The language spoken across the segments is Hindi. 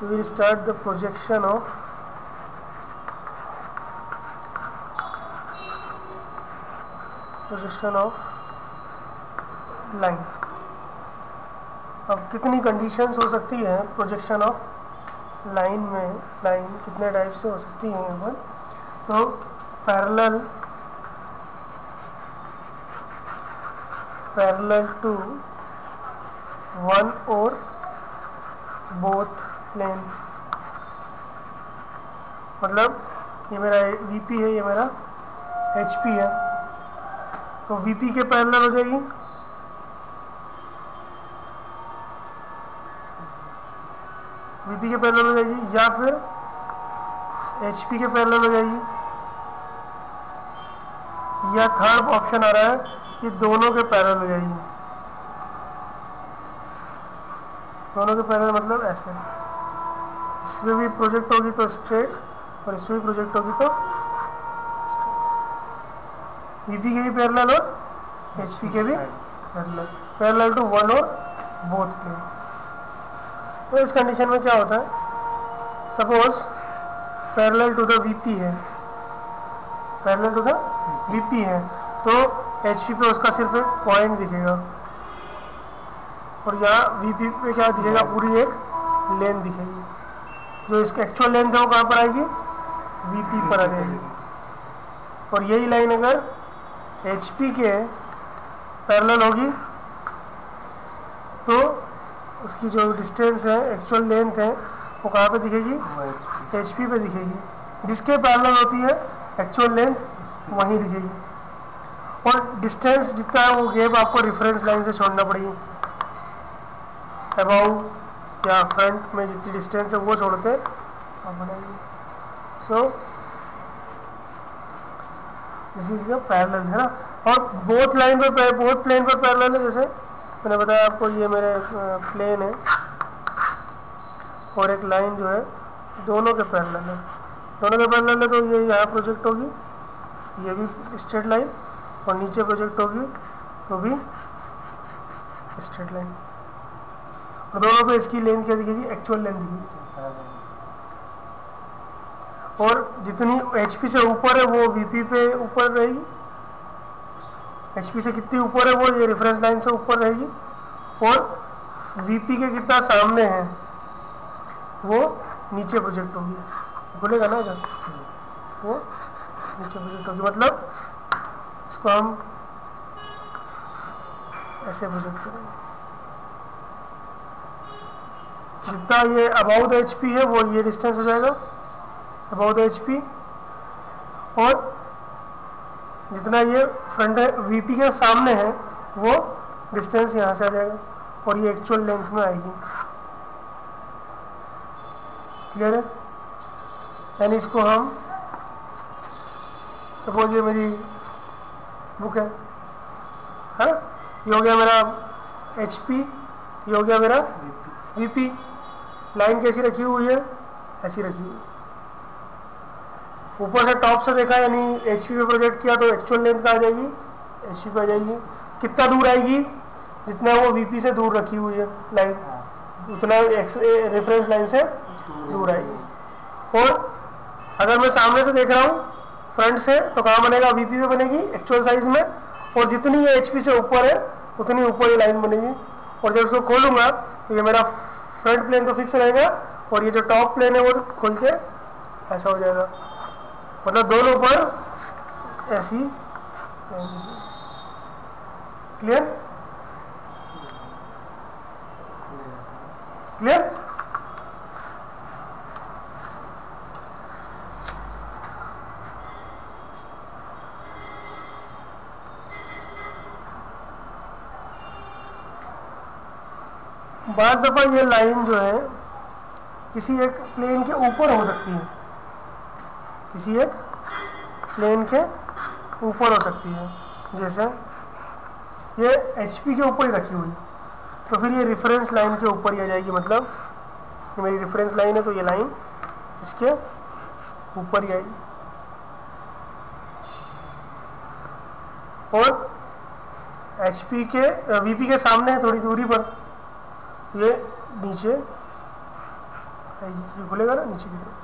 we will start the projection of line. अब कितनी कंडीशंस हो सकती है प्रोजेक्शन ऑफ लाइन में, लाइन कितने टाइप से हो सकती है यहाँ पर। तो पैरेलल टू वन और बोथ प्लेन, मतलब ये मेरा VP है, ये मेरा HP है, तो VP के पैरेलल हो जाएगी, VP के पैरेलल हो जाएगी, या फिर HP के पैरेलल हो जाएगी, या थर्ड ऑप्शन आ रहा है कि दोनों के पैरेलल हो जाएगी। दोनों के पैरेलल मतलब ऐसे, इसमें भी प्रोजेक्ट होगी तो स्ट्रेट और इसमें भी प्रोजेक्ट होगी तो VP के भी पैरेलल और HP के भी पैरेलल टू वन और बोथ प्लेन। तो इस कंडीशन में क्या होता है, suppose parallel to the VP है, पैरेलल टू द VP है, तो HP पे उसका सिर्फ एक पॉइंट दिखेगा और यहाँ VP पे क्या दिखेगा, पूरी एक लेंथ दिखेगी। जो इसका एक्चुअल लेंथ है वो कहाँ पर आएगी, VP पर आ जाएगी। और यही लाइन अगर HP के पैरेलल होगी तो उसकी जो डिस्टेंस है, एक्चुअल लेंथ है, वो कहाँ पे दिखेगी, HP पे दिखेगी। जिसके पैरेलल होती है एक्चुअल लेंथ वहीं दिखेगी। और डिस्टेंस जितना है वो गैप आपको रेफरेंस लाइन से छोड़ना पड़ेगी। अबाउ या फ्रंट में जितनी डिस्टेंस है वो छोड़ते आप बनाइए। So this is the parallel, है ना। और बोथ लाइन पर, बोथ प्लेन पर पैरेलल है। जैसे मैंने बताया आपको, ये मेरे प्लेन है और एक लाइन जो है दोनों के पैरेलल है, दोनों के पैरेलल है, तो ये यहाँ प्रोजेक्ट होगी, ये भी स्ट्रेट लाइन, और नीचे प्रोजेक्ट होगी तो भी स्ट्रेट लाइन, और दोनों पे इसकी लेंथ क्या दिखेगी, एक्चुअल लेंथ दिखेगी। और जितनी HP से ऊपर है वो VP पे ऊपर रहेगी, HP से कितनी ऊपर है वो ये रेफरेंस लाइन से ऊपर रहेगी, और VP के कितना सामने है वो नीचे प्रोजेक्ट होगी। बोलेगा ना क्या, वो नीचे प्रोजेक्ट होगी, मतलब इसको हम ऐसे प्रोजेक्ट करेंगे। जितना ये अबाउ द HP है वो ये डिस्टेंस हो जाएगा अबाउ द HP, और जितना ये फ्रंट VP के सामने है वो डिस्टेंस यहाँ से आ जाएगा, और ये एक्चुअल लेंथ में आएगी। क्लियर है। यानी इसको हम, सपोज ये मेरी बुक है, ये हो गया मेरा HP, ये हो गया मेरा VP। लाइन कैसी रखी हुई है, ऐसी रखी हुई है। ऊपर से टॉप से देखा, यानी HP पे प्रोजेक्ट किया तो एक्चुअल लेंथ का आ जाएगी, HP पे आ जाएगी। कितना दूर आएगी, जितना वो VP से दूर रखी हुई है लाइन, उतना रेफरेंस लाइन से दूर आएगी। और अगर मैं सामने से देख रहा हूँ फ्रंट से, तो कहाँ बनेगा, VP पे बनेगी एक्चुअल साइज में, और जितनी ये HP से ऊपर है उतनी ऊपर ये लाइन बनेगी। और जब इसको खोलूंगा तो ये मेरा फ्रंट प्लेन तो फिक्स रहेगा, और ये जो टॉप प्लेन है वो खोल के ऐसा हो जाएगा, मतलब दोनों पर ऐसी। Clear clear. बाज़ दफ़ा ये लाइन जो है किसी एक प्लेन के ऊपर हो सकती है, किसी एक प्लेन के ऊपर हो सकती है। जैसे ये HP के ऊपर ही रखी हुई, तो फिर ये रेफरेंस लाइन के ऊपर ही आ जाएगी, मतलब ये मेरी रेफरेंस लाइन है तो ये लाइन इसके ऊपर ही आएगी। और HP के VP के सामने है थोड़ी दूरी पर, ये नीचे ये खुलेगा ना नीचे की तरफ।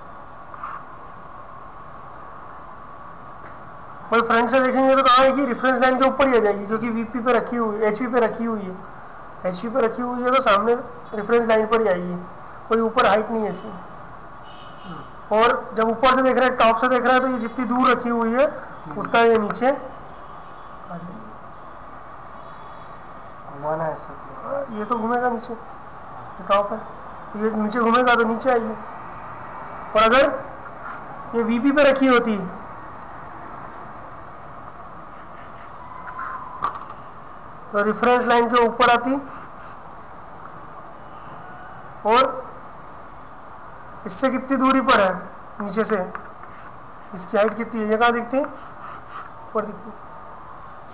और फ्रंट से देखेंगे तो कहाँ है कि रेफरेंस लाइन के ऊपर ही आ जाएगी, क्योंकि वीपी पे रखी हुई, एचपी पे रखी हुई है, एचपी पे रखी हुई है तो सामने रेफरेंस लाइन पर ही आएगी, कोई ऊपर हाइट नहीं है इसकी। और जब ऊपर से देख रहा है, टॉप से देख रहा है, तो ये जितनी दूर रखी हुई है उतना ये नीचे आ जाएगी। घुमाना है सब, ये तो घूमेगा नीचे, टॉप है तो ये नीचे घूमेगा तो नीचे आएगी। और अगर ये वीपी पे रखी होती तो रेफरेंस लाइन के ऊपर आती, और इससे कितनी दूरी पर है नीचे से, इसकी हाइट कितनी है, ये कहाँ दिखती है, ऊपर दिखती,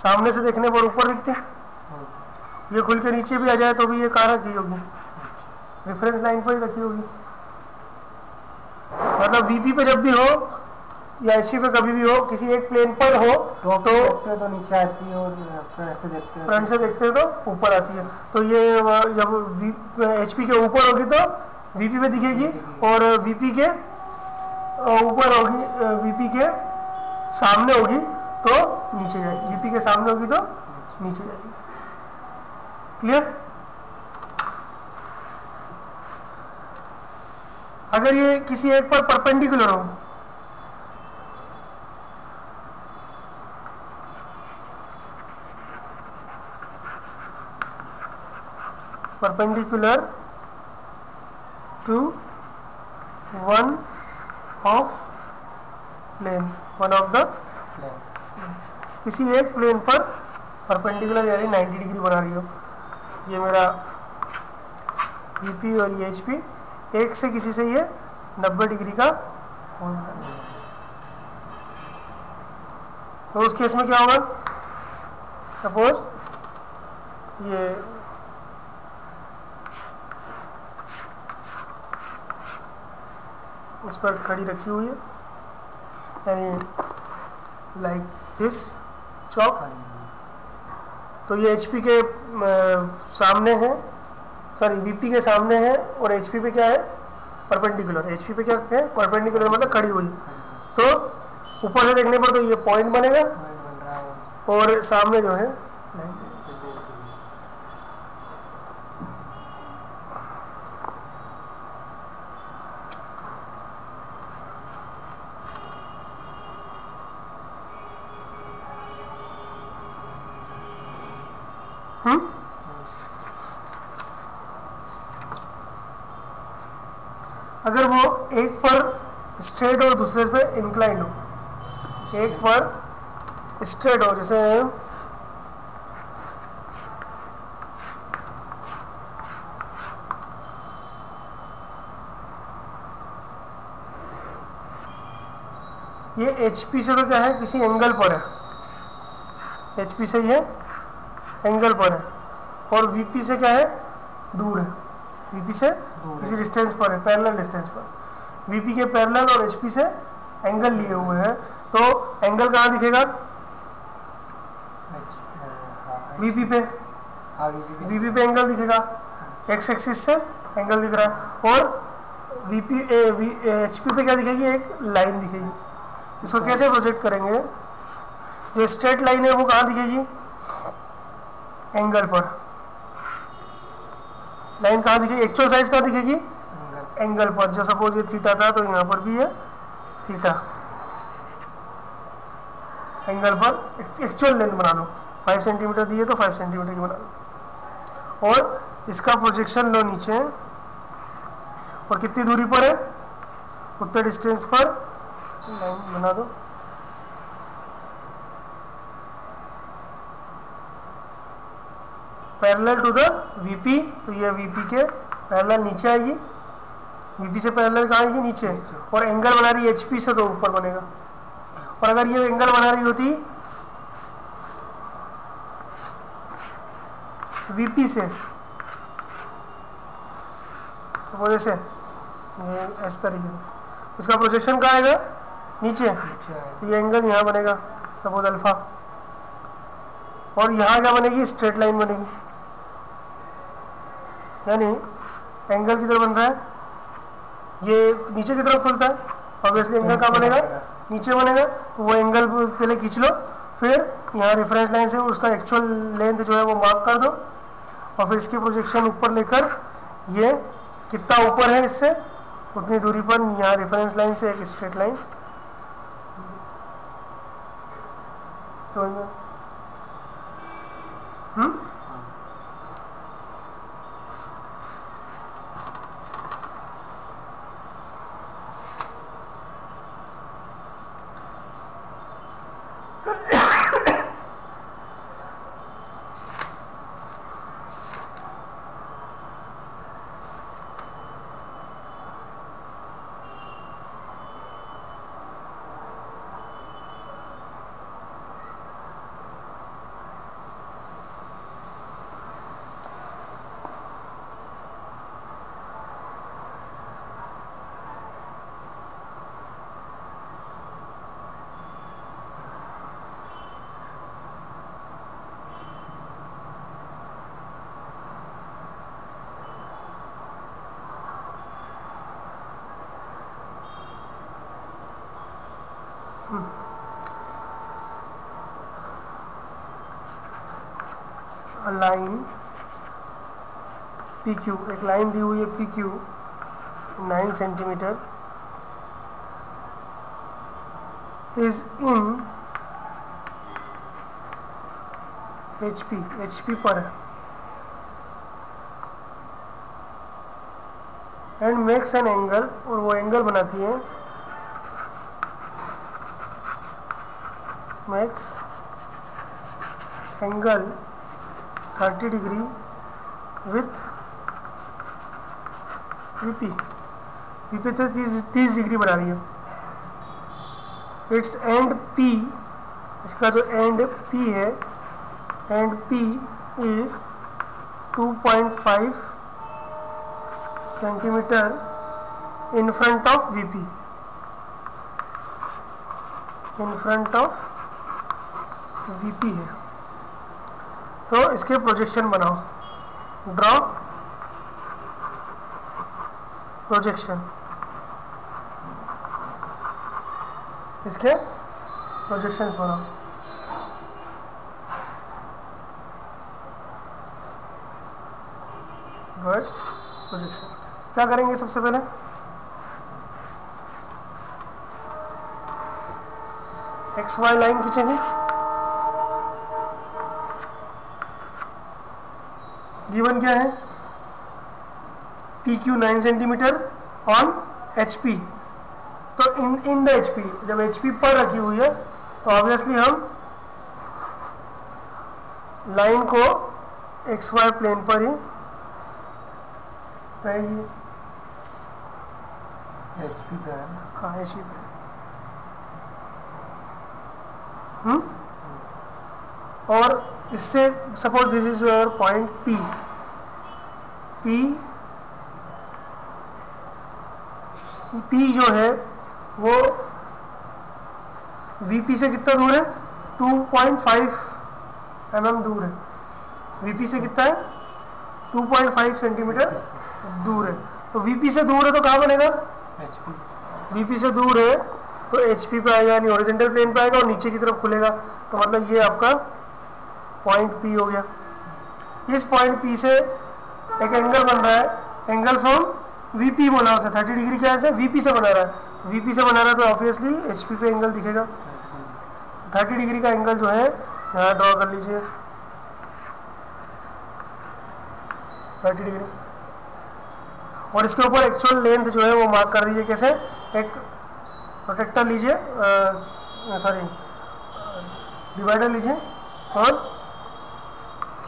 सामने से देखने पर ऊपर दिखती, ये खुल के नीचे भी आ जाए तो भी ये कहाँ रखी होगी, रेफरेंस लाइन पर ही रखी होगी। मतलब वीपी पे जब भी हो या एचपी पे कभी भी हो, किसी एक प्लेन पर हो तो नीचे आती है, और फ्रंट से देखते हैं तो ऊपर आती है। तो ये जब एचपी के ऊपर होगी तो वीपी पे दिखेगी, और वीपी के ऊपर होगी, वीपी के सामने होगी तो नीचे जाएगी, वीपी के सामने होगी तो नीचे जाएगी। क्लियर? अगर ये किसी एक पर परपेंडिकुलर हो, perpendicular to one of plane, one of the किसी एक प्लेन पर परपेंडिकुलर यानी 90 डिग्री बना रही हो, ये मेरा वीपी और ये एचपी, एक से किसी से ये 90 डिग्री का कोण बना रही है। तो उस केस में क्या होगा, सपोज ये इस पर खड़ी रखी हुई है, यानी लाइक दिस चौक, तो ये एचपी के सामने है, सॉरी वीपी के सामने है, और एचपी पे क्या है, परपेंडिकुलर। एचपी पे क्या है, परपेंडिकुलर मतलब खड़ी हुई। तो ऊपर से देखने पर तो ये पॉइंट बनेगा, और सामने जो है अगर वो एक पर स्ट्रेट और दूसरे पे इंक्लाइंड हो, एक पर स्ट्रेट हो, जैसे ये एचपी से तो क्या है, किसी एंगल पर है, एचपी से ये एंगल पर है, और वीपी से क्या है, दूर है, वीपी से किसी डिस्टेंस पर है, पैरेलल डिस्टेंस पर। वीपी के पैरेलल और एचपी से एंगल लिए हुए हैं, तो एंगल कहाँ दिखेगा, वीपी पे, वीपी पे एंगल दिखेगा, एक्स एक्सिस से एंगल दिख रहा है, और वीपी एचपी पे क्या दिखेगी, एक लाइन दिखेगी। इसको कैसे प्रोजेक्ट करेंगे, जो स्ट्रेट लाइन है वो कहाँ दिखेगी, एंगल पर। लाइन कहाँ दिखेगी, एक्चुअल साइज कहाँ दिखेगी, एंगल पर। जो सपोज ये थीटा था तो यहाँ पर भी है थीटा, एंगल पर एक्चुअल लेंथ बना लो, 5 सेंटीमीटर दिए तो 5 सेंटीमीटर की बना लो, और इसका प्रोजेक्शन लो नीचे, और कितनी दूरी पर है, उतने डिस्टेंस पर लाइन बना दो। पैरेलल टू द वीपी, तो ये वीपी के पैरेलल नीचे आएगी, वीपी से पैरेलल कहाँ आएगी, नीचे, और एंगल बना रही है एचपी से तो ऊपर बनेगा। और अगर ये एंगल बना रही होती वीपी से, तो वो जैसे ये इस तरीके से, इसका प्रोजेक्शन कहाँ आएगा, नीचे, तो ये एंगल यहाँ बनेगा सपोज अल्फा, और यहाँ क्या बनेगी, स्ट्रेट लाइन बनेगी, यानी एंगल किधर बन रहा है, ये नीचे की तरफ खुलता है, ऑब्वियसली एंगल कहाँ बनेगा, नीचे बनेगा। तो वो एंगल पहले खींच लो, फिर यहाँ रेफरेंस लाइन से उसका एक्चुअल लेंथ जो है वो मार्क कर दो, और फिर इसकी प्रोजेक्शन ऊपर लेकर ये कितना ऊपर है इससे उतनी दूरी पर यहाँ रेफरेंस लाइन से एक स्ट्रेट लाइन समझ में। लाइन PQ, एक लाइन दी हुई है PQ 9 centimetre is in HP पर एंड मेक्स एन एंगल, और वो एंगल बनाती है makes angle 30 degree with VP तो 30 डिग्री बना रही है। इट्स एंड P, इसका जो एंड P है, and P is 2.5 centimetre in front of VP, in front of VP है। तो इसके प्रोजेक्शन बनाओ, ड्रॉ प्रोजेक्शन, इसके प्रोजेक्शंस बनाओ। वर्ड्स प्रोजेक्शन क्या करेंगे सबसे पहले, XY लाइन खींचेंगे, गिवन क्या है PQ 9 सेंटीमीटर ऑन HP, तो इन द HP, जब HP पर रखी हुई है तो ऑब्वियसली हम लाइन को XY प्लेन पर ही रहेगी। HP पे है, हाँ HP पे। और इससे suppose this is your point P जो है वो VP से कितना दूर है, 2.5 mm दूर है। VP से कितना है, 2.5 सेंटीमीटर दूर है। तो VP से दूर है तो कहाँ बनेगा, VP से दूर है तो HP पे आएगा, यानी हॉरिजॉन्टल प्लेन पे आएगा और नीचे की तरफ खुलेगा। तो मतलब ये आपका पॉइंट P हो गया। इस पॉइंट P से एक एंगल बन रहा है, एंगल फ्रॉम VP बोला उसने, 30 डिग्री क्या है, VP से बना रहा है। तो VP से बना रहा है तो ऑब्वियसली HP पे एंगल दिखेगा। 30 डिग्री का एंगल जो है यहाँ ड्रॉ कर लीजिए, 30 डिग्री, और इसके ऊपर एक्चुअल लेंथ जो है वो मार्क कर दीजिए। कैसे, एक प्रोटेक्टर लीजिए, सॉरी डिवाइडर लीजिए और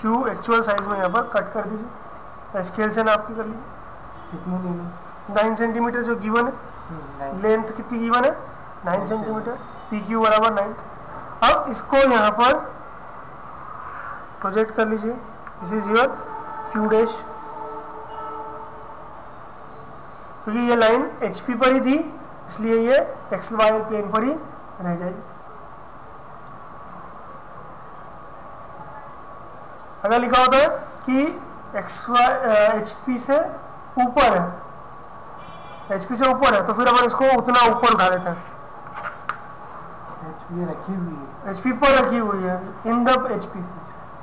Q एक्चुअल साइज में यहाँ पर कट कर दीजिए, स्केल से नाप के कर लीजिए। कितनी लेनी, 9 सेंटीमीटर जो गिवन है, लेंथ कितनी गिवन है, 9 सेंटीमीटर, PQ बराबर 9। अब इसको यहाँ पर प्रोजेक्ट कर लीजिए, this is your Q dash, क्योंकि ये लाइन HP पर ही थी इसलिए ये XY प्लेन पर ही रह जाएगी। अगर लिखा होता है कि HP से ऊपर है HP से ऊपर है तो फिर अपन इसको उतना ऊपर उठा देते हैं। HP रखी हुई है, HP पर रखी हुई है, इन द HP,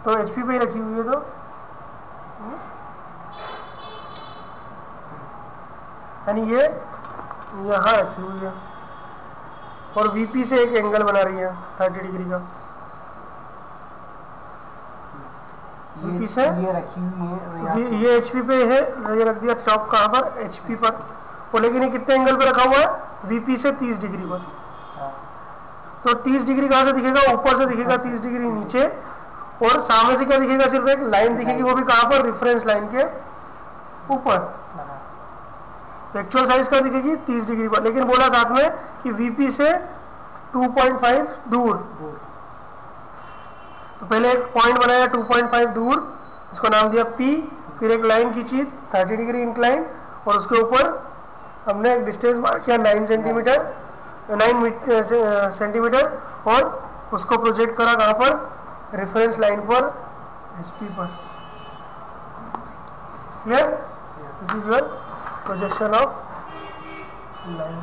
तो HP पे ही रखी हुई है, तो यानी ये यहाँ रखी हुई है और VP से एक एंगल बना रही है 30 डिग्री का। VP से ये रखी हुई है, ये HP पे है, ये रख दिया टॉप कहाँ पर, HP पर, और लेकिन ये कितने एंगल पे रखा हुआ है, VP से 30 डिग्री पर। तो 30 डिग्री कहाँ से दिखेगा, ऊपर से दिखेगा 30 डिग्री नीचे, और सामने से क्या दिखेगा, सिर्फ एक लाइन दिखेगी, वो भी कहाँ पर, रेफरेंस लाइन के ऊपर। एक्चुअल साइज का दिखेगी 30 डिग्री पर, लेकिन बोला साथ में कि VP से 2.5 दूर। तो पहले एक पॉइंट बनाया 2.5 दूर, इसको नाम दिया P, फिर एक लाइन खींची 30 डिग्री इंक्लाइन, और उसके ऊपर हमने एक डिस्टेंस मार्क किया 9 सेंटीमीटर, 9 सेंटीमीटर, और उसको प्रोजेक्ट करा कहाँ पर, रेफरेंस लाइन पर, HP पर। Clear? This is your projection of line.